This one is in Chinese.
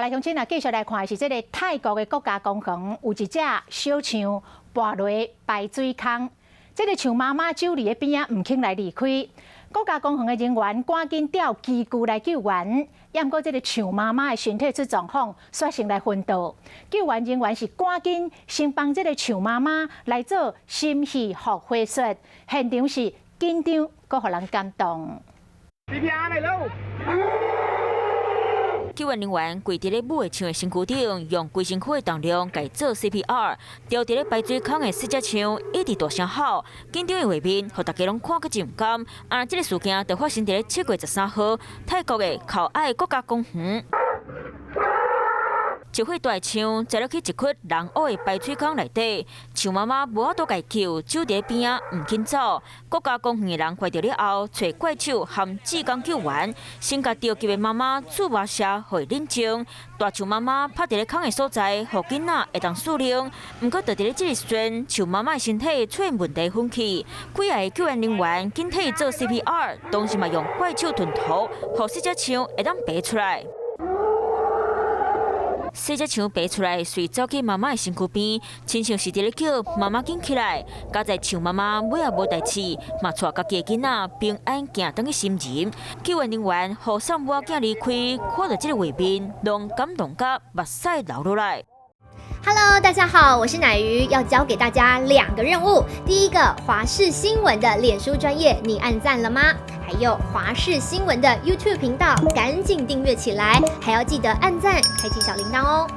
来乡亲啊，继续来看的是这个泰国的国家公园有一只小象跌落排水坑，这个象妈妈走伫个边啊，唔肯来离开。国家公园的人员赶紧调机具来救援，不过这个象妈妈的身体出状况，率先来昏倒。救援人员是赶紧先帮这个象妈妈来做心肺复活术，现场是紧张，阁互人感动。CPR 嚟咯！救援人员跪伫咧母的象的身躯顶，用规身躯的重量改做 CPR， 吊伫咧排水孔的四只象一直大声吼，紧张的画面，互大家拢看个真感。这个事件就发生伫咧7月13号，泰国的考爱国家公园。一伙大象坐落去一窟人恶的排水孔内底，象妈妈无法度解救，走伫边啊唔肯走。国家公园的人看到了后，找怪手和志工救援，先甲着急的妈妈注麻射，互伊冷静。大象妈妈趴伫咧孔的所在，互囡仔会当适应。不过，就伫咧这个时阵，象妈妈的身体出现问题昏去，几个救援人员紧替伊做 CPR， 同时嘛用怪手吞头，互四只象会当爬出来。四只象爬出来，随走去妈妈的身躯边，亲像是伫咧叫妈妈紧起来。加在象妈妈尾也无代志，嘛带家己的囡仔平安行转去心情。救援人员护送母仔离开，看到这个画面，拢感动甲目屎流落来。Hello， 大家好，我是乃瑜，要教给大家2个任务。第一个，华视新闻的脸书专页，你按赞了吗？还有华视新闻的 YouTube 频道，赶紧订阅起来，还要记得按赞，开启小铃铛哦。